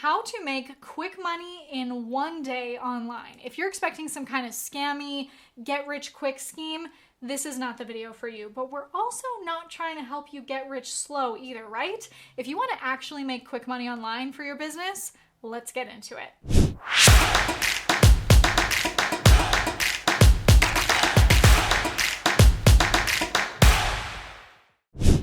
how to make quick money in one day online. If you're expecting some kind of scammy, get rich quick scheme, this is not the video for you. But we're also not trying to help you get rich slow either, right? If you want to actually make quick money online for your business, let's get into it.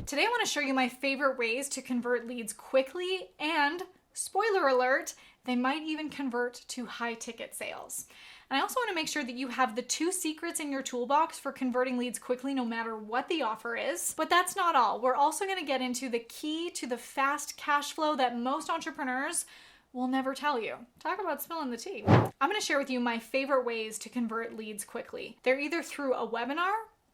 Today I want to show you my favorite ways to convert leads quickly and, spoiler alert, they might even convert to high ticket sales. And I also want to make sure that you have the 2 secrets in your toolbox for converting leads quickly no matter what the offer is. But that's not all. We're also going to get into the key to the fast cash flow that most entrepreneurs will never tell you. Talk about spilling the tea. I'm going to share with you my favorite ways to convert leads quickly. They're either through a webinar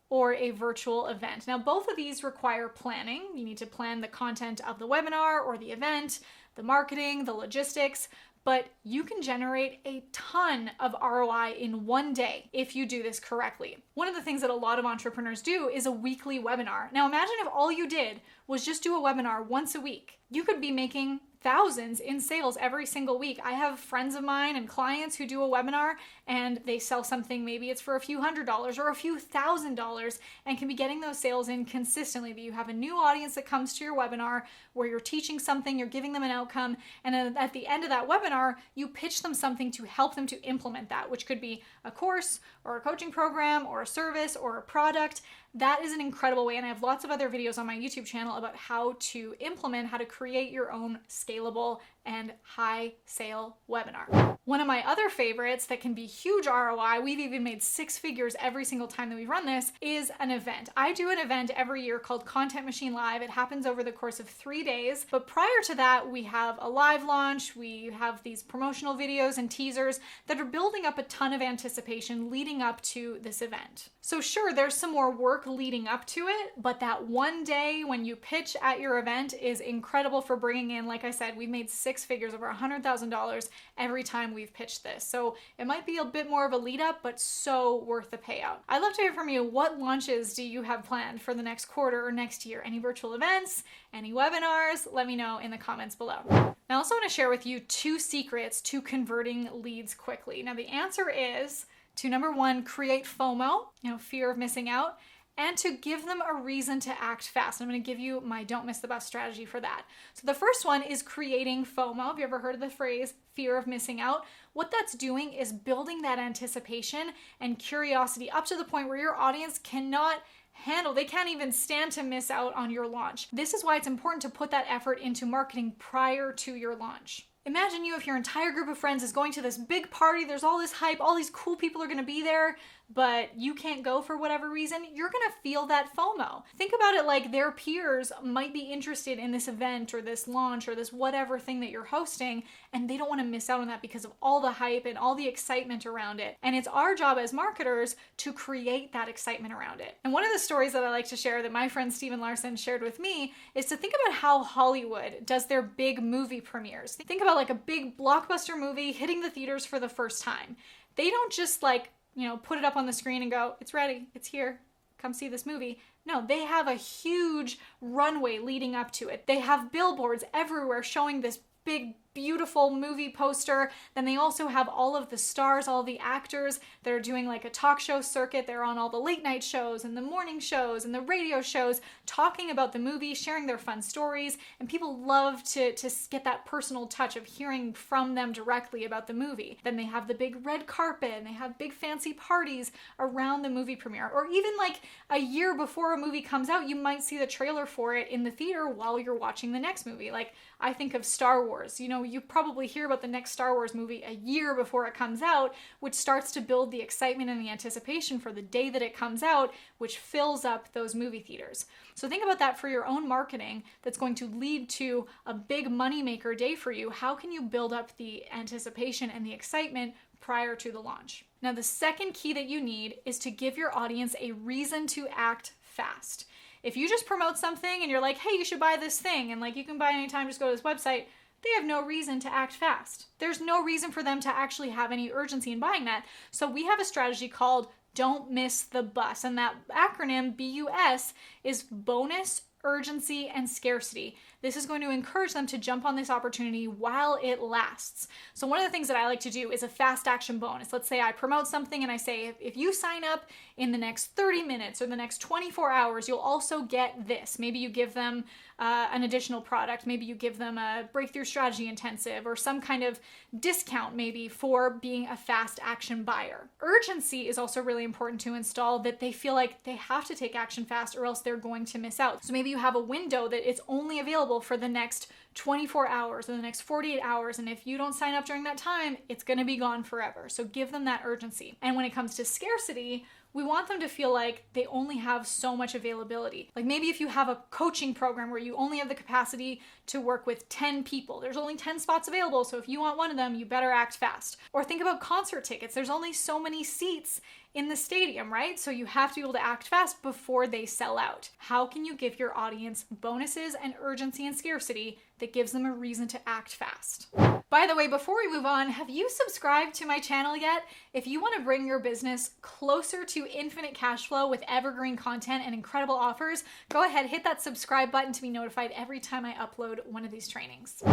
or a virtual event. Now, both of these require planning. You need to plan the content of the webinar or the event, the marketing, the logistics, but you can generate a ton of ROI in one day if you do this correctly. One of the things that a lot of entrepreneurs do is a weekly webinar. Now, imagine if all you did was just do a webinar once a week. You could be making thousands in sales every single week. I have friends of mine and clients who do a webinar and they sell something, maybe it's for a few $100s or a few $1,000s, and can be getting those sales in consistently. That you have a new audience that comes to your webinar where you're teaching something, you're giving them an outcome, and then at the end of that webinar, you pitch them something to help them to implement that, which could be a course or a coaching program or a service or a product. That is an incredible way, and I have lots of other videos on my YouTube channel about how to implement, how to create your own scalable and high sale webinar. One of my other favorites that can be huge ROI, we've even made 6 figures every single time that we run this, is an event. I do an event every year called Content Machine Live. It happens over the course of 3 days, but prior to that, we have a live launch, we have these promotional videos and teasers that are building up a ton of anticipation leading up to this event. So sure, there's some more work leading up to it, but that one day when you pitch at your event is incredible for bringing in, like I said, we've made 6 figures, over $100,000 every time we've pitched this. So it might be a bit more of a lead up, but so worth the payout. I'd love to hear from you. What launches do you have planned for the next quarter or next year? Any virtual events? Any webinars? Let me know in the comments below. Now, I also want to share with you 2 secrets to converting leads quickly. Now, the answer is to, number 1, create FOMO, fear of missing out, and to give them a reason to act fast. I'm going to give you my don't miss the bus strategy for that. So the first one is creating FOMO. Have you ever heard of the phrase fear of missing out? What that's doing is building that anticipation and curiosity up to the point where your audience cannot handle, they can't even stand to miss out on your launch. This is why it's important to put that effort into marketing prior to your launch. Imagine if your entire group of friends is going to this big party, there's all this hype, all these cool people are going to be there, but you can't go for whatever reason, you're going to feel that FOMO. Think about it like their peers might be interested in this event or this launch or this whatever thing that you're hosting, and they don't want to miss out on that because of all the hype and all the excitement around it. And it's our job as marketers to create that excitement around it. And one of the stories that I like to share that my friend Steven Larson shared with me is to think about how Hollywood does their big movie premieres. Think about like a big blockbuster movie hitting the theaters for the first time. They don't just put it up on the screen and go, it's ready, it's here, come see this movie. No, they have a huge runway leading up to it. They have billboards everywhere showing this big, beautiful movie poster. Then they also have all of the stars, all the actors that are doing like a talk show circuit. They're on all the late night shows and the morning shows and the radio shows talking about the movie, sharing their fun stories. And people love to get that personal touch of hearing from them directly about the movie. Then they have the big red carpet and they have big fancy parties around the movie premiere. Or even like a year before a movie comes out, you might see the trailer for it in the theater while you're watching the next movie. Like I think of Star Wars. You probably hear about the next Star Wars movie a year before it comes out, which starts to build the excitement and the anticipation for the day that it comes out, which fills up those movie theaters. So think about that for your own marketing that's going to lead to a big moneymaker day for you. How can you build up the anticipation and the excitement prior to the launch? Now, the second key that you need is to give your audience a reason to act fast. If you just promote something and you're like, hey, you should buy this thing, and like you can buy anytime, just go to this website, they have no reason to act fast. There's no reason for them to actually have any urgency in buying that. So we have a strategy called Don't Miss the Bus. And that acronym, BUS, is bonus, urgency, and scarcity. This is going to encourage them to jump on this opportunity while it lasts. So one of the things that I like to do is a fast action bonus. Let's say I promote something and I say, if you sign up in the next 30 minutes or the next 24 hours, you'll also get this. Maybe you give them an additional product. Maybe you give them a breakthrough strategy intensive or some kind of discount maybe for being a fast action buyer. Urgency is also really important to install, that they feel like they have to take action fast or else they're going to miss out. So maybe you have a window that is only available for the next 24 hours or the next 48 hours. And if you don't sign up during that time, it's going to be gone forever. So give them that urgency. And when it comes to scarcity, we want them to feel like they only have so much availability. Like maybe if you have a coaching program where you only have the capacity to work with 10 people, there's only 10 spots available. So if you want one of them, you better act fast. Or think about concert tickets. There's only so many seats in the stadium, right? So you have to be able to act fast before they sell out. How can you give your audience bonuses and urgency and scarcity that gives them a reason to act fast? By the way, before we move on, have you subscribed to my channel yet? If you want to bring your business closer to infinite cash flow with evergreen content and incredible offers, go ahead, hit that subscribe button to be notified every time I upload one of these trainings.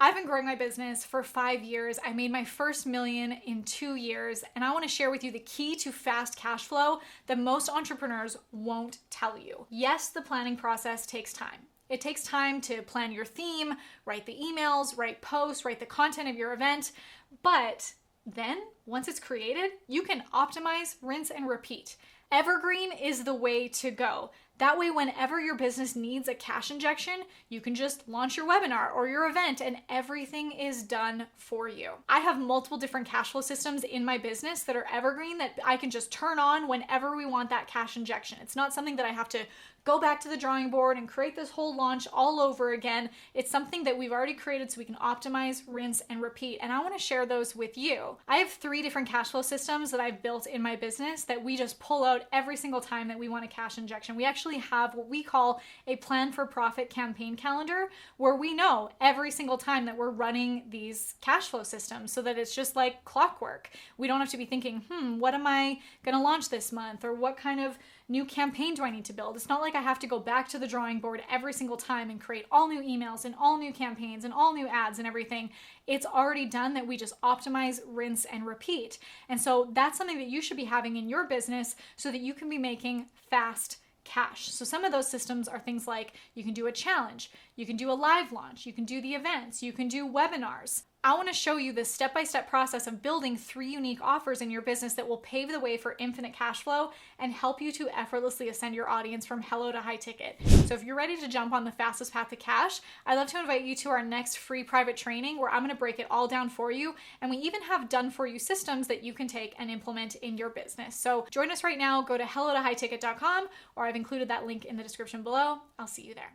I've been growing my business for 5 years. I made my first million in 2 years, and I want to share with you the key to fast cash flow that most entrepreneurs won't tell you. Yes, the planning process takes time. It takes time to plan your theme, write the emails, write posts, write the content of your event, but then once it's created, you can optimize, rinse, and repeat. Evergreen is the way to go. That way, whenever your business needs a cash injection, you can just launch your webinar or your event and everything is done for you. I have multiple different cash flow systems in my business that are evergreen that I can just turn on whenever we want that cash injection. It's not something that I have to go back to the drawing board and create this whole launch all over again. It's something that we've already created so we can optimize, rinse, and repeat. And I want to share those with you. I have 3 different cash flow systems that I've built in my business that we just pull out every single time that we want a cash injection. We actually have what we call a plan for profit campaign calendar, where we know every single time that we're running these cash flow systems so that it's just like clockwork. We don't have to be thinking, what am I going to launch this month? Or what kind of new campaign do I need to build? It's not like I have to go back to the drawing board every single time and create all new emails and all new campaigns and all new ads and everything. It's already done that we just optimize, rinse, and repeat. And so that's something that you should be having in your business so that you can be making fast cash. So some of those systems are things like you can do a challenge, you can do a live launch, you can do the events, you can do webinars. I want to show you the step-by-step process of building 3 unique offers in your business that will pave the way for infinite cash flow and help you to effortlessly ascend your audience from hello to high ticket. So if you're ready to jump on the fastest path to cash, I'd love to invite you to our next free private training where I'm going to break it all down for you. And we even have done for you systems that you can take and implement in your business. So join us right now. Go to hellotohighticket.com, or I've included that link in the description below. I'll see you there.